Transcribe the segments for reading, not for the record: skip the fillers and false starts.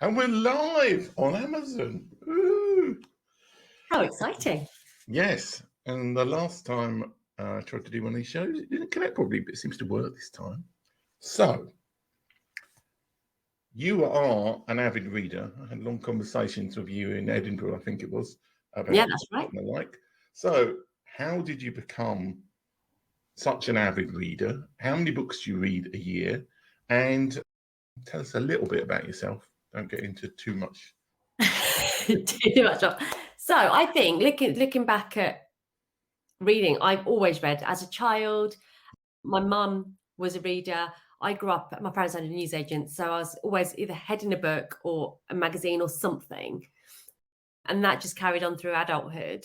And we're live on Amazon. Ooh. How exciting. Yes. And the last time I tried to do one of these shows, it didn't connect properly, but it seems to work this time. So, you are an avid reader. I had long conversations with you in Edinburgh, I think it was, about that's right. and the like. So, how did you become such an avid reader? How many books do you read a year? And tell us a little bit about yourself. Don't get into too much. Too much of. So I think looking back at reading, I've always read as a child. My mum was a reader. I grew up, my parents had a newsagent, so I was always either heading a book or a magazine or something. And that just carried on through adulthood.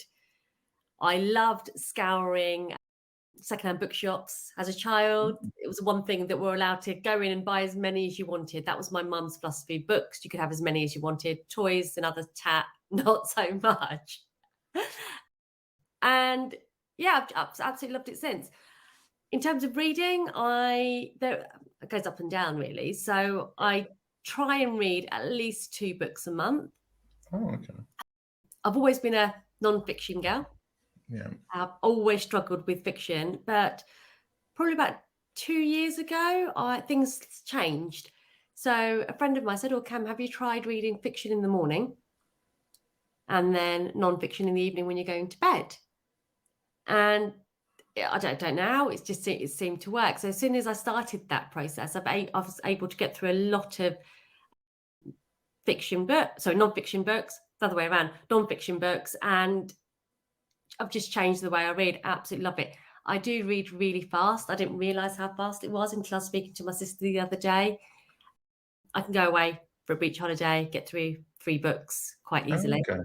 I loved scouring secondhand bookshops as a child. It was one thing that we're allowed to go in and buy as many as you wanted. That was my mum's philosophy. Books, you could have as many as you wanted. Toys and other tat, not so much. And yeah, I've absolutely loved it since. In terms of reading, it goes up and down really. So I try and read at least 2 books a month. Oh, okay. I've always been a non-fiction girl. Yeah. I've always struggled with fiction, but probably about 2 years ago, things changed. So a friend of mine said, "Oh, Cam, have you tried reading fiction in the morning and then non-fiction in the evening when you're going to bed?" And I don't know how, it seemed to work. So as soon as I started that process, I was able to get through a lot of non-fiction books, the other way around, non-fiction books, and I've just changed the way I read. Absolutely love it. I do read really fast. I didn't realise how fast it was until I was speaking to my sister the other day. I can go away for a beach holiday, get through 3 books quite easily. Okay.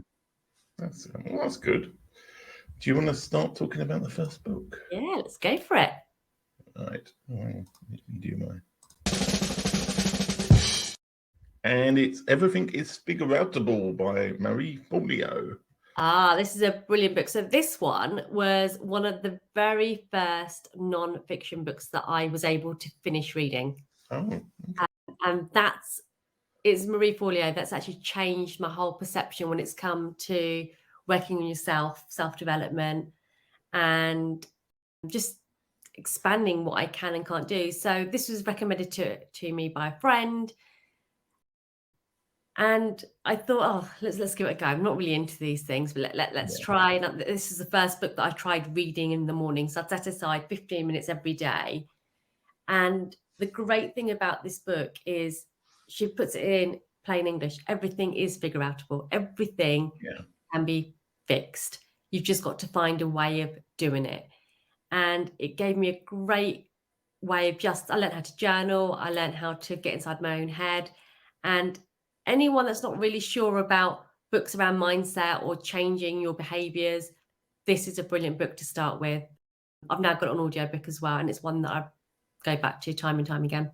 That's good. Do you want to start talking about the first book? Yeah, let's go for it. All right. Let me do mine. And it's Everything is Figureoutable by Marie Forleo. This is a brilliant book. So this one was one of the very first non-fiction books that I was able to finish reading. Oh. Okay. And it's Marie Forleo that's actually changed my whole perception when it's come to working on yourself, self-development, and just expanding what I can and can't do. So this was recommended to me by a friend. And I thought, let's give it a go. I'm not really into these things, but let's try. And this is the first book that I tried reading in the morning. So I'd set aside 15 minutes every day. And the great thing about this book is she puts it in plain English. Everything is figureoutable. Everything can be fixed. You've just got to find a way of doing it. And it gave me a great way of I learned how to journal. I learned how to get inside my own head. And anyone that's not really sure about books around mindset or changing your behaviors, this is a brilliant book to start with. I've now got an audiobook as well, and it's one that I go back to time and time again.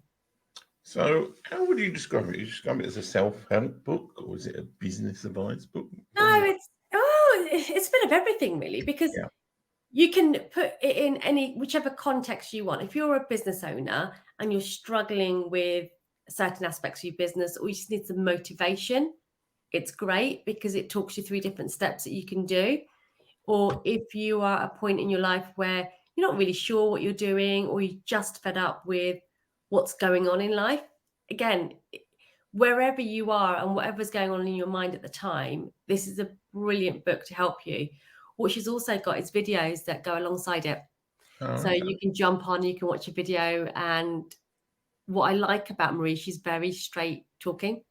So how would you describe it? You describe it as a self-help book, or is it a business advice book? No, it's a bit of everything really, because you can put it in whichever context you want. If you're a business owner and you're struggling with certain aspects of your business, or you just need some motivation, it's great because it talks you through different steps that you can do. Or if you are at a point in your life where you're not really sure what you're doing, or you're just fed up with what's going on in life, again, wherever you are and whatever's going on in your mind at the time, this is a brilliant book to help you. What she's also got is videos that go alongside it. So you can jump on, you can watch a video. And what I like about Marie, she's very straight talking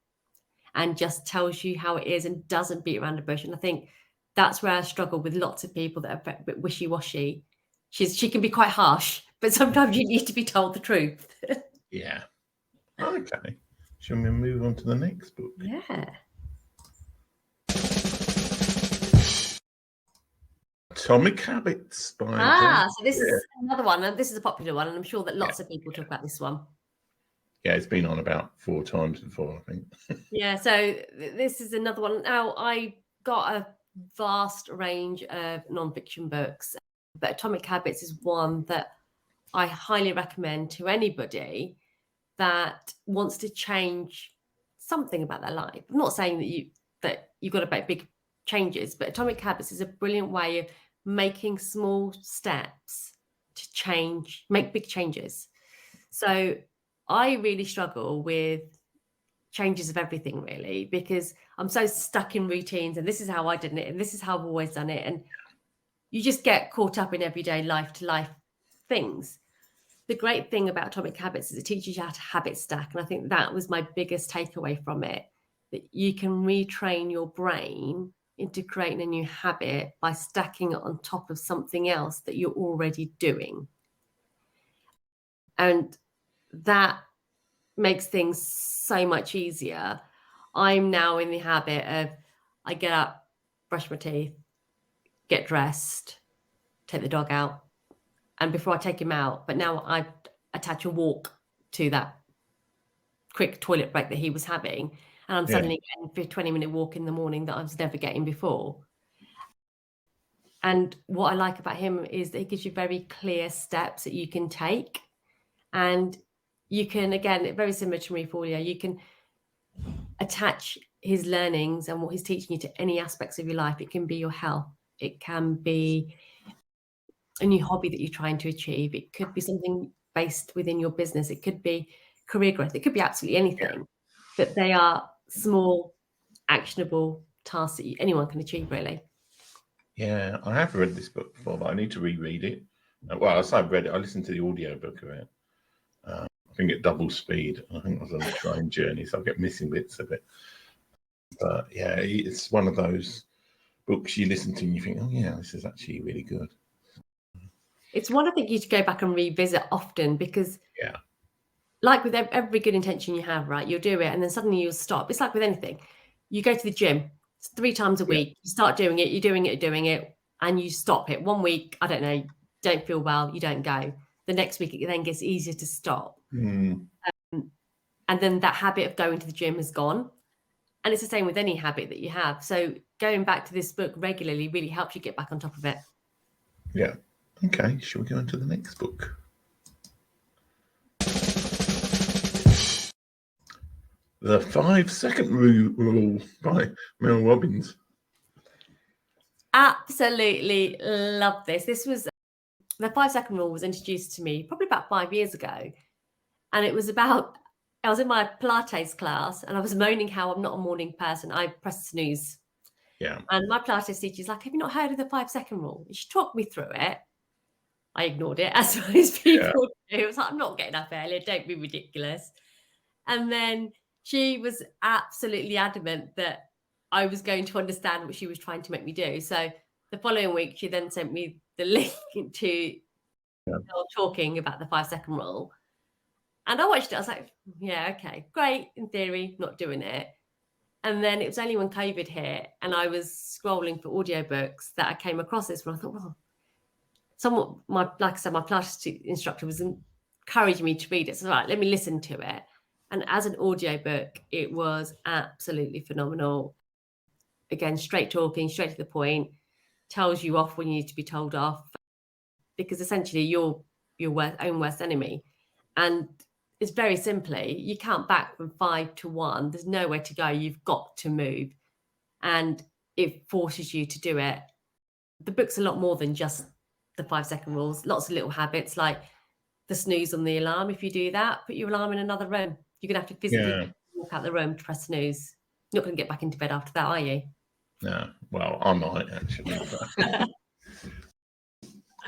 and just tells you how it is and doesn't beat around the bush. And I think that's where I struggle with lots of people that are a bit wishy-washy. She can be quite harsh, but sometimes you need to be told the truth. Yeah. Okay. Shall we move on to the next book? Yeah. Atomic Habits by so this is another one, and this is a popular one, and I'm sure that lots of people talk about this one. Yeah, it's been on about 4 times before, I think. Yeah, so this is another one. Now, I got a vast range of non-fiction books, but Atomic Habits is one that I highly recommend to anybody that wants to change something about their life. I'm not saying that you've got to make big changes, but Atomic Habits is a brilliant way of making small steps to make big changes. So I really struggle with changes of everything, really, because I'm so stuck in routines, and this is how I did it, and this is how I've always done it, and you just get caught up in everyday life to life things. The great thing about Atomic Habits is it teaches you how to habit stack, and I think that was my biggest takeaway from it, that you can retrain your brain into creating a new habit by stacking it on top of something else that you're already doing. And that makes things so much easier. I'm now in the habit of, I get up, brush my teeth, get dressed, take the dog out, and before I take him out, but now I attach a walk to that quick toilet break that he was having, and I'm suddenly getting a 20-minute walk in the morning that I was never getting before. And what I like about him is that he gives you very clear steps that you can take, and you can, again, very similar to Marie Forleo, you can attach his learnings and what he's teaching you to any aspects of your life. It can be your health, it can be a new hobby that you're trying to achieve, it could be something based within your business, it could be career growth, it could be absolutely anything. But they are small, actionable tasks that anyone can achieve, really. Yeah, I have read this book before, but I need to reread it. Well, I say I've read it. I listened to the audio book of it. I think at double speed. I think I was on a train journey, so I get missing bits of it. But yeah, it's one of those books you listen to and you think, oh yeah, this is actually really good. It's one I think you should go back and revisit often, because like with every good intention you have, right, you'll do it and then suddenly you'll stop. It's like with anything. You go to the gym 3 times a week, you start doing it, you're doing it, and you stop it. 1 week, I don't know, don't feel well, you don't go. The next week, it then gets easier to stop. And then that habit of going to the gym is gone. And it's the same with any habit that you have. So going back to this book regularly really helps you get back on top of it. Yeah. Okay, shall we go into the next book? The 5-second Rule by Mel Robbins. Absolutely love this. This was, the 5-second rule was introduced to me probably about 5 years ago. And it was about, I was in my Pilates class and I was moaning how I'm not a morning person. I pressed snooze. Yeah. And my Pilates teacher's like, have you not heard of the 5-second rule? She talked me through it. I ignored it, as most people do. It was like, I'm not getting up earlier. Don't be ridiculous. And then she was absolutely adamant that I was going to understand what she was trying to make me do. So the following week, she then sent me the link to talking about the 5-second rule. And I watched it. I was like, yeah, okay, great. In theory, not doing it. And then it was only when COVID hit and I was scrolling for audiobooks that I came across this one. I thought, well, like I said, my Pilates instructor was encouraging me to read it. So, right, let me listen to it. And as an audiobook, it was absolutely phenomenal. Again, straight talking, straight to the point, tells you off when you need to be told off, because essentially you're your own worst enemy. And it's very simply, you count back from 5 to 1. There's nowhere to go. You've got to move. And it forces you to do it. The book's a lot more than just the 5-second rules. Lots of little habits like the snooze on the alarm. If you do that, put your alarm in another room. You're going to have to physically walk out the room to press snooze. You're not going to get back into bed after that, are you? No. Well, I might actually.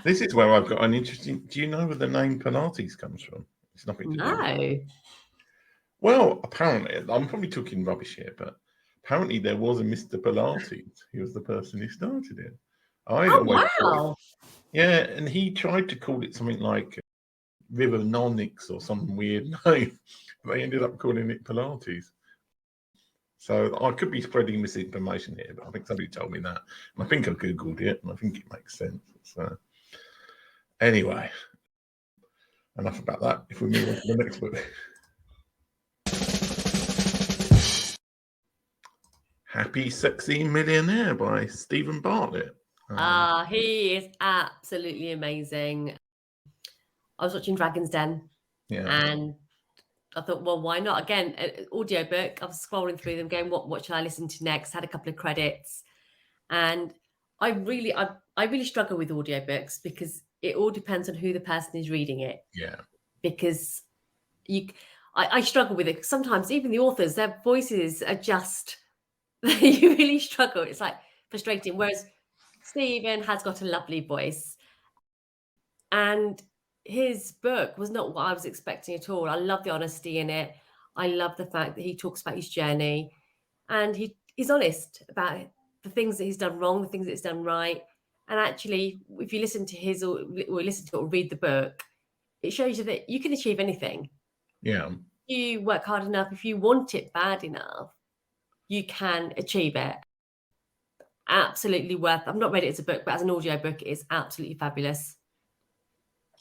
This is where I've got an interesting... Do you know where the name Pilates comes from? It's nothing to do with it. Well, apparently, I'm probably talking rubbish here, but apparently there was a Mr. Pilates. He was the person who started it. Wow. Yeah, and he tried to call it something like River Nonix or some weird name. They ended up calling it Pilates. So I could be spreading misinformation here, but I think somebody told me that. And I think I Googled it, and I think it makes sense. So anyway, enough about that. If we move on to the next book. Happy Sexy Millionaire by Stephen Bartlett. He is absolutely amazing. I was watching Dragon's Den, and I thought, well, why not? Again, an audiobook. I was scrolling through them, going, what should I listen to next? Had a couple of credits, and I really struggle with audiobooks because it all depends on who the person is reading it. Yeah. Because I struggle with it. Sometimes even the authors, their voices are just, you really struggle. It's like frustrating. Whereas Stephen has got a lovely voice, and his book was not what I was expecting at all. I love the honesty in it. I love the fact that he talks about his journey, and he's honest about the things that he's done wrong, the things that he's done right. And actually, if you listen to his or listen to it or read the book, it shows you that you can achieve anything. Yeah. If you work hard enough, if you want it bad enough, you can achieve it. Absolutely worth. I've not read it as a book, but as an audio book, it is absolutely fabulous.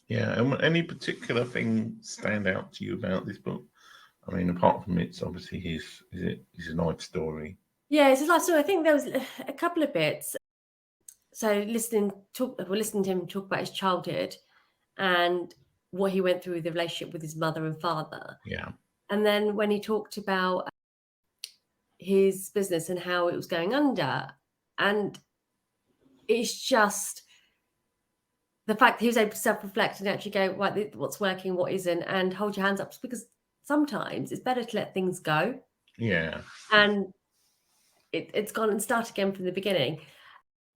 Yeah. And any particular thing stand out to you about this book? I mean, apart from it's obviously his life story. Yeah, it's his life story. I think there was a couple of bits. So listening to him talk about his childhood and what he went through with the relationship with his mother and father. Yeah. And then when he talked about his business and how it was going under, and it's just the fact that he was able to self-reflect and actually go, right, what's working, what isn't, and hold your hands up, because sometimes it's better to let things go. Yeah. And it's gone and start again from the beginning.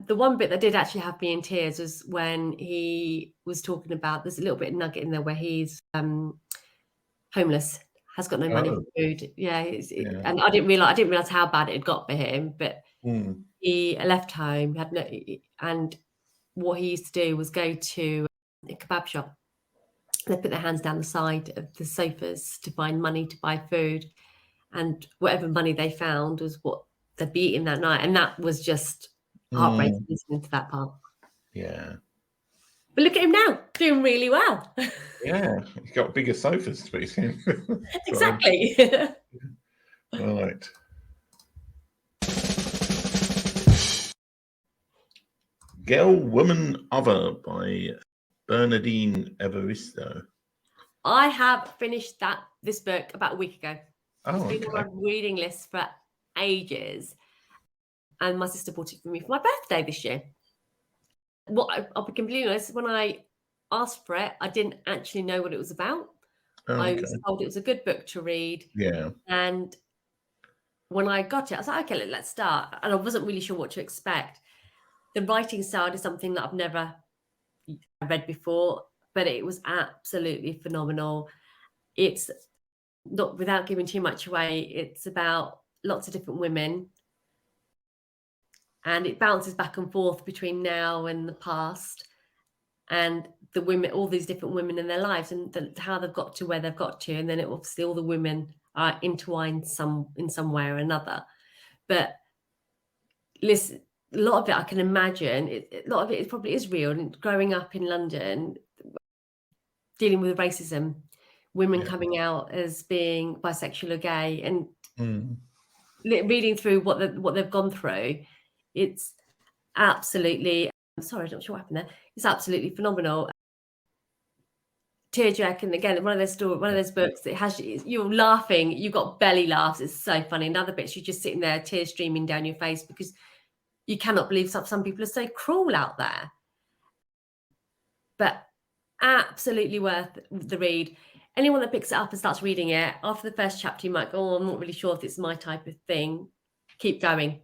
The one bit that did actually have me in tears was when he was talking about, there's a little bit of nugget in there where he's homeless, has got no money for food. Yeah, and I didn't realize how bad it had got for him. But he left home, had no, and what he used to do was go to a kebab shop. They put their hands down the side of the sofas to find money to buy food, and whatever money they found was what they'd be eating that night, and that was just heartbreaking listening to that part. Yeah. But look at him now, doing really well. Yeah, he's got bigger sofas to be seen. Exactly. Right. Girl, Woman, Other by Bernardine Evaristo. I have finished this book about a week ago. Oh, it's been on my reading list for ages. And my sister bought it for me for my birthday this year. I'll be completely honest, when I asked for it, I didn't actually know what it was about. I was told it was a good book to read. Yeah. And when I got it, I was like, okay, let's start. And I wasn't really sure what to expect. The writing style is something that I've never read before, but it was absolutely phenomenal. It's not, without giving too much away, it's about lots of different women. And it bounces back and forth between now and the past, and the women, all these different women in their lives, and how they've got to where they've got to. And then obviously all the women are intertwined in some way or another. But listen, a lot of it I can imagine, a lot of it probably is real. And growing up in London, dealing with racism, women coming out as being bisexual or gay, and reading through what they've gone through, it's absolutely, sorry, I'm not sure what happened there. It's absolutely phenomenal. Tearjerking, again, one of those books that has, you're laughing, you've got belly laughs. It's so funny. And other bits, you're just sitting there, tears streaming down your face because you cannot believe some people are so cruel out there. But absolutely worth the read. Anyone that picks it up and starts reading it, after the first chapter, you might go, oh, I'm not really sure if it's my type of thing. Keep going.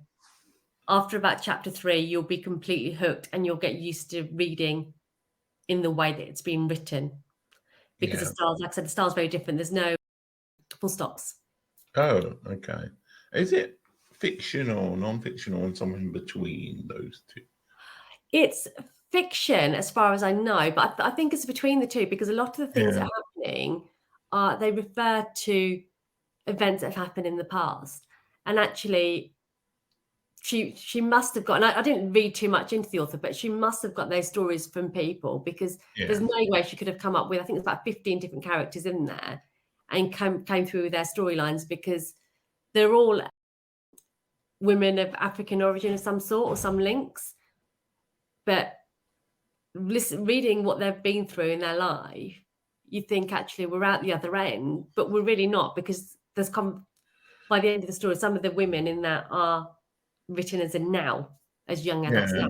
After about chapter 3, you'll be completely hooked and you'll get used to reading in the way that it's been written. Because the styles, like I said, the style's very different. There's no full stops. Oh, okay. Is it fiction or non-fiction or somewhere in between those two? It's fiction as far as I know, but I think it's between the two, because a lot of the things that are happening, they refer to events that have happened in the past. And actually, she must have got, and I didn't read too much into the author, but she must have got those stories from people, because there's no way she could have come up with, I think it's about 15 different characters in there, and came through with their storylines, because they're all women of African origin of some sort or some links. But reading what they've been through in their life, you think actually we're out the other end, but we're really not, because there's by the end of the story, some of the women in that are written as as young adults now,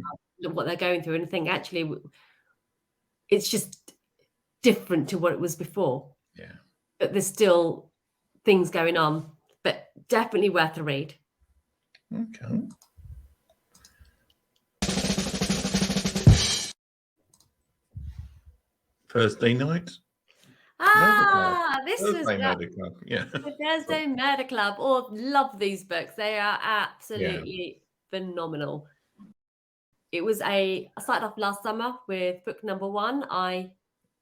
what they're going through, and I think actually it's just different to what it was before. Yeah. But there's still things going on, but definitely worth a read. Okay. Thursday night. This was Murder Club. Yeah. The Thursday Murder Club. Oh, love these books. They are absolutely phenomenal. It was I started off last summer with book number 1.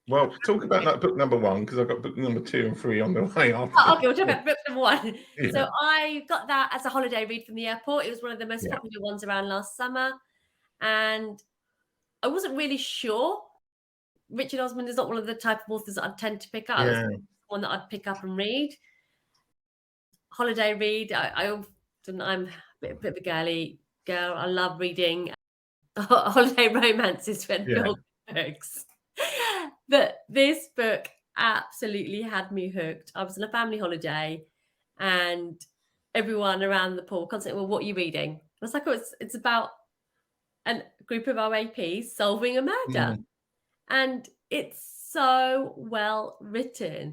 Well, talk about that book number 1, because I've got book number 2 and 3 on the way after. Okay, we'll talk about book number 1. Yeah. So I got that as a holiday read from the airport. It was one of the most popular ones around last summer. And I wasn't really sure. Richard Osman is not one of the type of authors that I'd tend to pick up. Yeah. It's one that I'd pick up and read. Holiday read. I'm a bit of a girly girl. I love reading holiday romances when books. But this book absolutely had me hooked. I was on a family holiday and everyone around the pool constantly, well, what are you reading? I was like, oh, it's about a group of OAPs solving a murder. And it's so well written.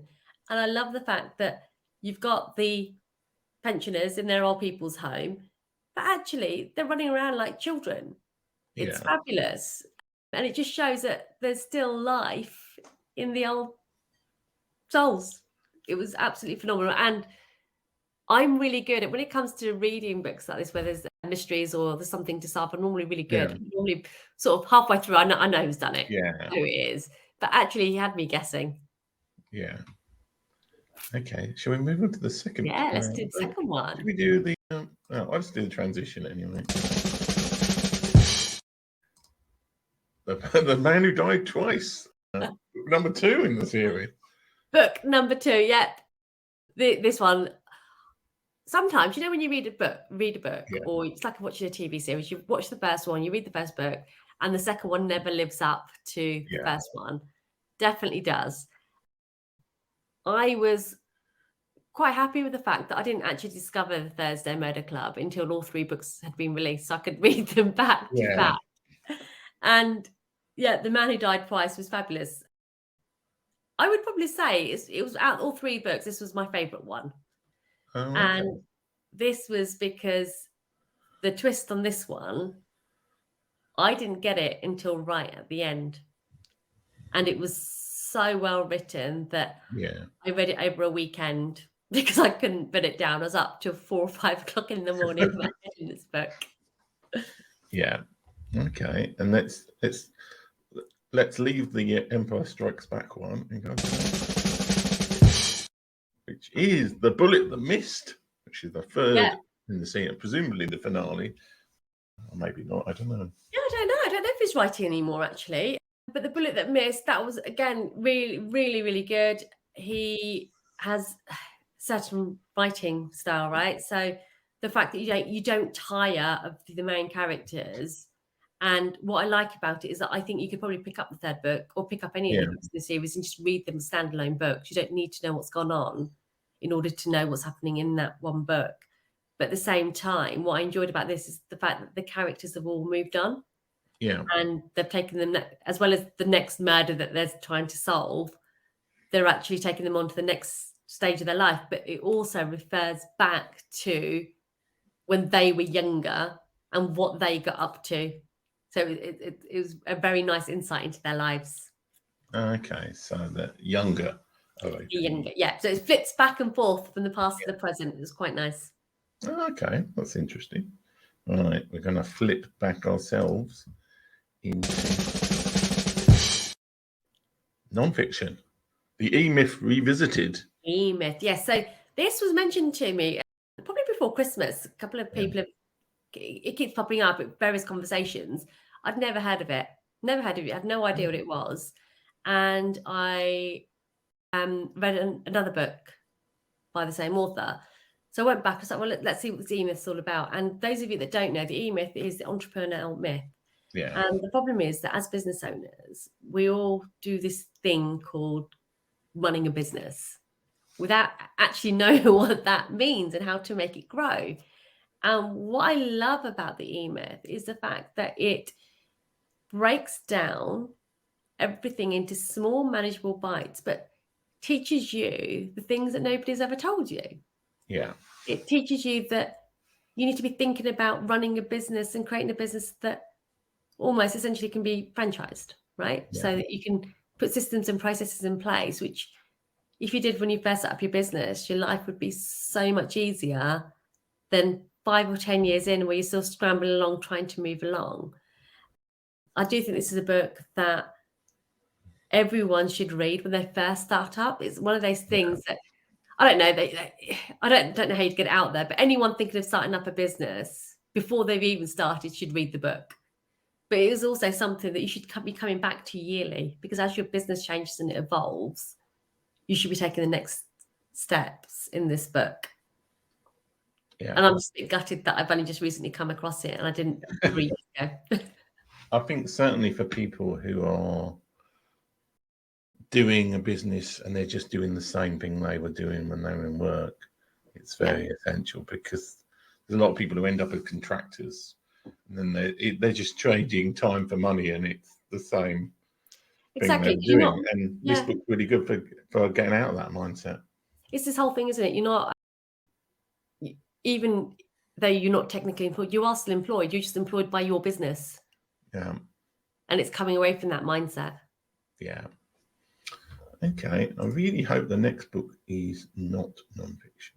And I love the fact that you've got the pensioners in their old people's home, but actually they're running around like children. It's fabulous. And it just shows that there's still life in the old souls. It was absolutely phenomenal. And I'm really good at, when it comes to reading books like this, where there's mysteries or there's something to solve, I'm normally really good. Normally sort of halfway through, I know who's done it. Who it is. But actually, he had me guessing. Yeah. Okay. Shall we move on to the second? Yeah, let's do the second one. Should we do the... I'll just do the transition anyway. The Man Who Died Twice. Number 2 in the series. Book number 2, yep. This one... Sometimes, when you read a book, or it's like watching a TV series, you watch the first one, you read the first book, and the second one never lives up to the first one. Definitely does. I was quite happy with the fact that I didn't actually discover the Thursday Murder Club until all 3 books had been released, so I could read them back to back. And The Man Who Died Twice was fabulous. I would probably say it was out of all 3 books, this was my favourite one. Oh, okay. And this was because the twist on this one, I didn't get it until right at the end. And it was so well written that I read it over a weekend because I couldn't put it down. I was up till 4 or 5 o'clock in the morning reading this book. Yeah. Okay. And let's leave the Empire Strikes Back one and go, which is The Bullet That Missed, which is the third in the scene, presumably the finale. Or maybe not, I don't know. Yeah, I don't know. I don't know if he's writing anymore, actually. But The Bullet That Missed, that was, again, really, really, really good. He has certain writing style, right? So the fact that you don't tire of the main characters. And what I like about it is that I think you could probably pick up the third book or pick up any of the books in the series and just read them standalone books. You don't need to know what's gone on in order to know what's happening in that one book. But at the same time, what I enjoyed about this is the fact that the characters have all moved on. Yeah. And they've taken them, as well as the next murder that they're trying to solve, they're actually taking them on to the next stage of their life. But it also refers back to when they were younger and what they got up to. So it was a very nice insight into their lives. Okay, so the younger. Yeah. So it flips back and forth from the past to the present. It was quite nice. Okay, that's interesting. All right, we're going to flip back ourselves into non-fiction. The E-Myth Revisited. E-Myth, yes. So this was mentioned to me probably before Christmas. A couple of people it keeps popping up at various conversations. I'd never heard of it. I had no idea what it was. And I read another book by the same author. So I went back and was like, well, let's see what the E-Myth's all about. And those of you that don't know, the E-Myth is the entrepreneurial myth. Yeah. And the problem is that as business owners, we all do this thing called running a business without actually knowing what that means and how to make it grow. And what I love about the E-Myth is the fact that it breaks down everything into small, manageable bites, but teaches you the things that nobody's ever told you. Yeah. It teaches you that you need to be thinking about running a business and creating a business that almost essentially can be franchised, right? Yeah. So that you can put systems and processes in place, which if you did when you first set up your business, your life would be so much easier than 5 or 10 years in where you're still scrambling along, trying to move along. I do think this is a book that everyone should read when they first start up. It's one of those things that I don't know. I don't know how you'd get it out there, but anyone thinking of starting up a business before they've even started should read the book. But it is also something that you should be coming back to yearly, because as your business changes and it evolves, you should be taking the next steps in this book. Yeah. And I'm just a bit gutted that I've only just recently come across it and I didn't read it. I think certainly for people who are doing a business and they're just doing the same thing they were doing when they were in work, it's very essential, because there's a lot of people who end up as contractors and then they're just trading time for money, and it's the same thing they're doing. And this book's really good for getting out of that mindset. It's this whole thing, isn't it? You're not, even though you're not technically employed, you are still employed. You're just employed by your business. Yeah. And it's coming away from that mindset. Yeah. Okay. I really hope the next book is not non-fiction,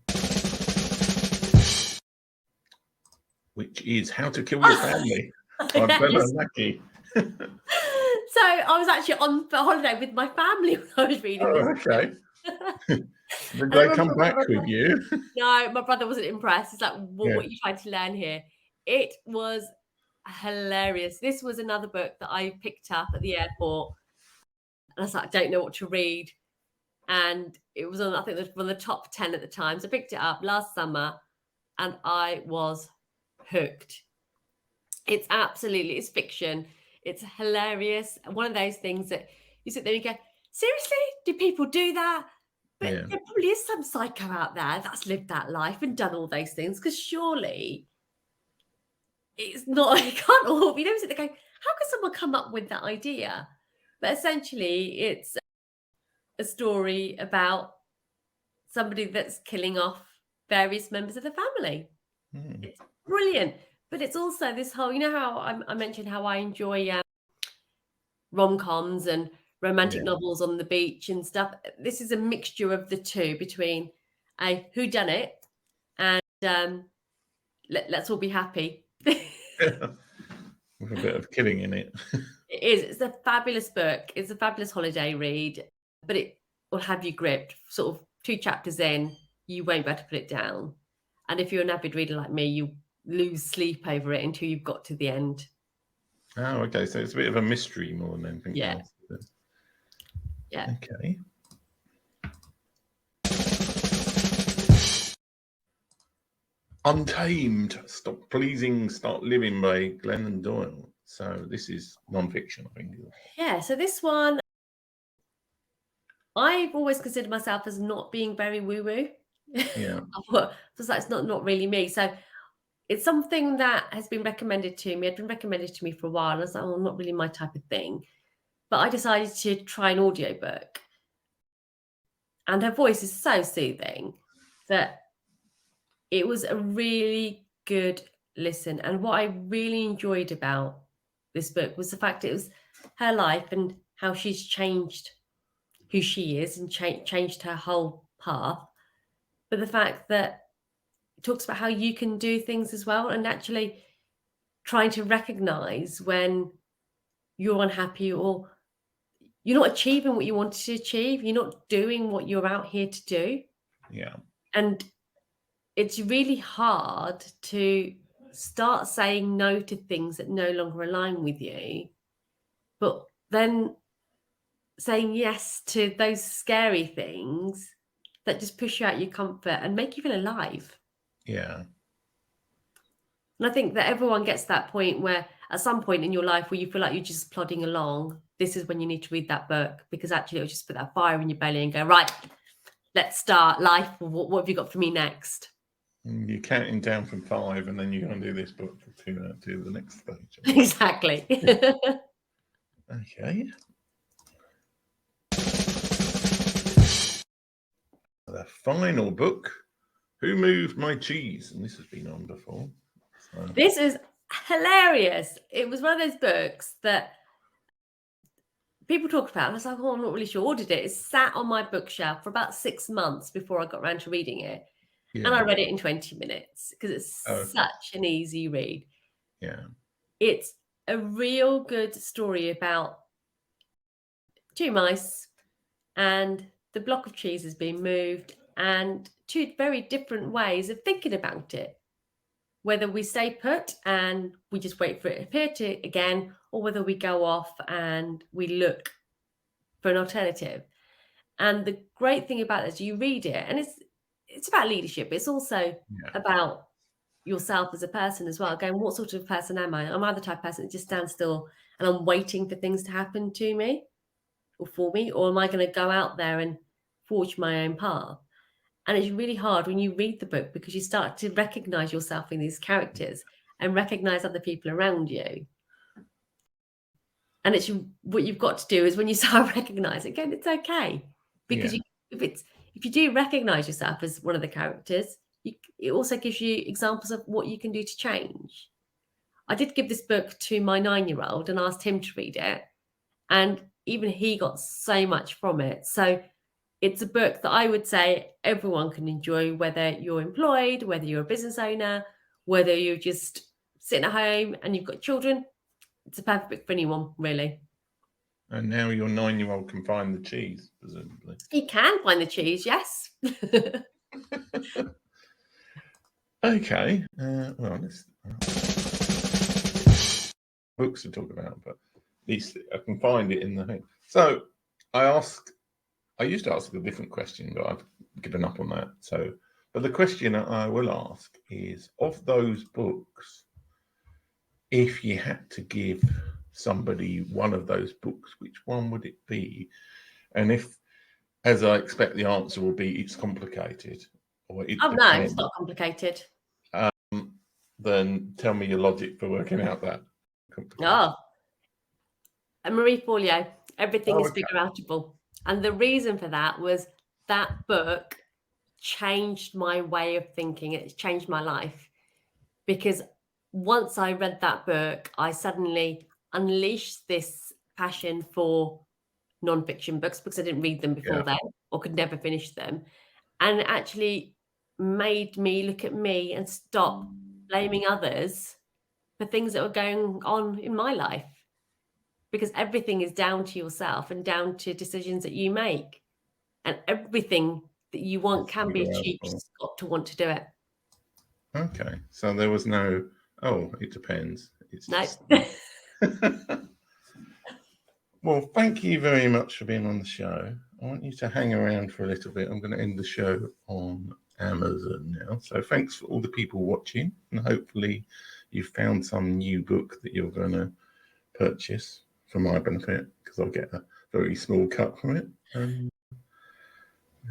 which is How to Kill Your Family by Mackie. So I was actually on holiday with my family when I was reading this. Okay. Did they come back with you? No, my brother wasn't impressed. He's like, what are you trying to learn here? It was hilarious. This was another book that I picked up at the airport. And I was like, I don't know what to read. And it was on, I think it was one of the top 10 at the time. So I picked it up last summer and I was hooked. It's fiction. It's hilarious. One of those things that you sit there and you go, seriously? Do people do that? But there probably is some psycho out there that's lived that life and done all those things, because surely it's not, you can't all, you know, sit there going, how can someone come up with that idea? But essentially it's a story about somebody that's killing off various members of the family. It's brilliant. But it's also this whole, you know how I mentioned how I enjoy rom-coms and romantic novels on the beach and stuff. This is a mixture of the two, between a whodunit and let's all be happy. With a bit of killing in it. It is. It's a fabulous book. It's a fabulous holiday read, but it will have you gripped. Sort of 2 chapters in, you won't be able to put it down. And if you're an avid reader like me, you lose sleep over it until you've got to the end. Oh, okay. So it's a bit of a mystery more than anything else. Yeah. Okay. Untamed, Stop Pleasing, Start Living by Glennon Doyle. So this is non-fiction, I think. Yeah, so this one, I've always considered myself as not being very woo-woo. Yeah. It's like, it's not really me. So it's something that has been recommended to me. It's been recommended to me for a while. And I was like, oh, not really my type of thing. But I decided to try an audiobook. And her voice is so soothing that it was a really good listen. And what I really enjoyed about this book was the fact it was her life and how she's changed who she is and changed her whole path. But the fact that it talks about how you can do things as well, and actually trying to recognize when you're unhappy or you're not achieving what you wanted to achieve. You're not doing what you're out here to do. Yeah. And it's really hard to start saying no to things that no longer align with you, but then saying yes to those scary things that just push you out your comfort and make you feel alive. Yeah. And I think that everyone gets to that point where at some point in your life where you feel like you're just plodding along, this is when you need to read that book, because actually it'll just put that fire in your belly and go, right, let's start life. What have you got for me next? You're counting down from 5, and then you're going to do this book to the next stage. Exactly. Okay. The final book, Who Moved My Cheese? And this has been on before. So. This is hilarious. It was one of those books that people talk about. And I was like, oh, I'm not really sure. Ordered it. It sat on my bookshelf for about 6 months before I got around to reading it. Yeah. And I read it in 20 minutes because it's such an easy read. Yeah. It's a real good story about 2 mice and the block of cheese has been moved, and 2 very different ways of thinking about it. Whether we stay put and we just wait for it to appear again, or whether we go off and we look for an alternative. And the great thing about it is you read it, and it's about leadership. It's also about yourself as a person as well. Going, what sort of person am I? Am I the type of person that just stands still and I'm waiting for things to happen to me or for me? Or am I going to go out there and forge my own path? And it's really hard when you read the book because you start to recognize yourself in these characters and recognize other people around you. And it's what you've got to do is when you start recognizing, again, it's okay. Because if you do recognize yourself as one of the characters, it also gives you examples of what you can do to change. I did give this book to my 9-year-old and asked him to read it. And even he got so much from it. So it's a book that I would say everyone can enjoy, whether you're employed, whether you're a business owner, whether you're just sitting at home and you've got children. It's a perfect book for anyone, really. And now your 9-year-old can find the cheese, presumably. He can find the cheese, yes. Okay. Well, books to talk about, but at least I can find it in the thing. So I used to ask a different question, but I've given up on that. But the question I will ask is, of those books, if you had to give somebody one of those books, which one would it be? And if, as I expect the answer will be, it's complicated. Or it depends, no, it's not complicated. Then tell me your logic for working out that. And Marie Forleo, Everything is Figureoutable. And the reason for that was that book changed my way of thinking. It's changed my life. Because once I read that book, I suddenly unleashed this passion for non-fiction books because I didn't read them before then or could never finish them. And it actually made me look at me and stop blaming others for things that were going on in my life. Because everything is down to yourself and down to decisions that you make. And everything that you want can be achieved. You've got to want to do it. Okay. So there was no, it depends. It's no. Well, thank you very much for being on the show. I want you to hang around for a little bit. I'm going to end the show on Amazon now. So thanks for all the people watching. And hopefully you found some new book that you're going to purchase for my benefit, because I'll get a very small cut from it.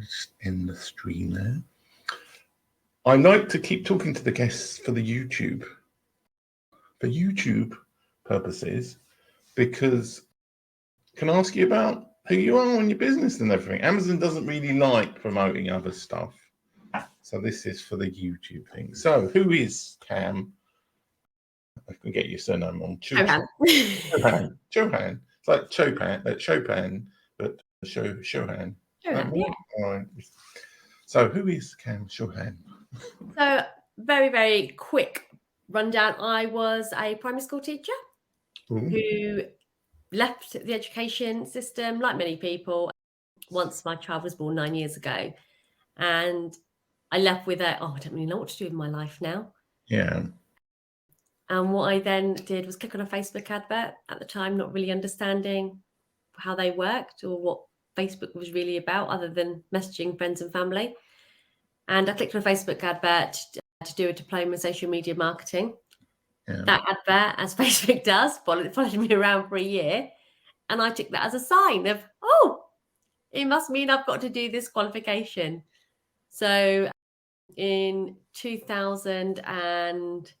Just end the stream there. I like to keep talking to the guests for YouTube purposes, because I can ask you about who you are and your business and everything. Amazon doesn't really like promoting other stuff. So this is for the YouTube thing. So who is Cam? I can get your surname on. Chauhan. Chauhan. It's like Chopin, but Chauhan. Yeah. All right. So who is Cam Chauhan? So very, very quick rundown. I was a primary school teacher who left the education system, like many people, once my child was born 9 years ago. And I left with I don't really know what to do with my life now. Yeah. And what I then did was click on a Facebook advert at the time, not really understanding how they worked or what Facebook was really about, other than messaging friends and family. And I clicked on a Facebook advert to do a diploma in social media marketing. that advert, as Facebook does, followed me around for a year. And I took that as a sign of, oh, it must mean I've got to do this qualification. So in 2000 and,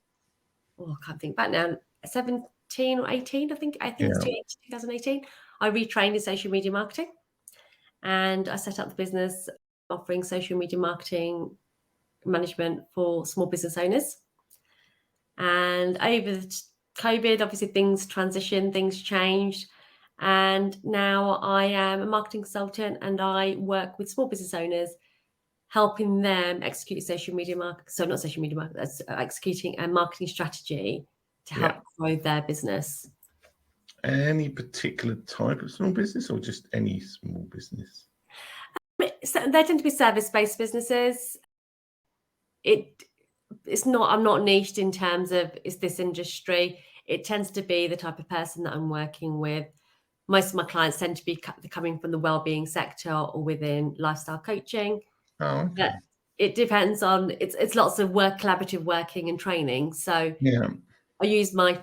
I can't think back now, 17 or 18, I think it's 2018, I retrained in social media marketing. And I set up the business offering social media marketing management for small business owners. And over COVID, obviously things transitioned, things changed. And now I am a marketing consultant and I work with small business owners, helping them execute social media executing a marketing strategy to help grow their business. Any particular type of small business or just any small business? So they tend to be service-based businesses. I'm not niched in terms of is this industry. It tends to be the type of person that I'm working with. Most of my clients tend to be coming from the wellbeing sector or within lifestyle coaching. Oh, okay. It depends on it's lots of collaborative working and training. So I use my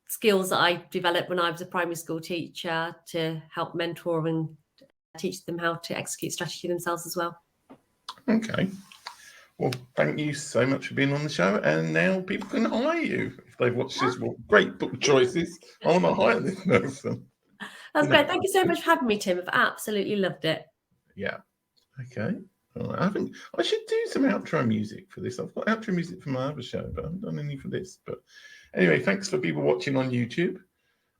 skills that I developed when I was a primary school teacher to help mentor and teach them how to execute strategy themselves as well. Okay. Well, thank you so much for being on the show. And now people can hire you if they've watched this. Well, great book choices. I want to hire this person. That's great. Thank you so much for having me, Tim. I've absolutely loved it. Yeah. Okay. All right. I should do some outro music for this. I've got outro music for my other show, but I haven't done any for this. But anyway, thanks for people watching on YouTube.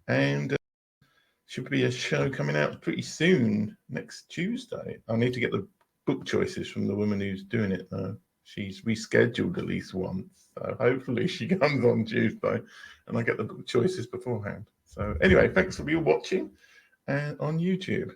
And should be a show coming out pretty soon, next Tuesday. I need to get the book choices from the woman who's doing it, though. She's rescheduled at least once. So hopefully she comes on Tuesday and I get the book choices beforehand. So anyway, thanks for you watching and on YouTube.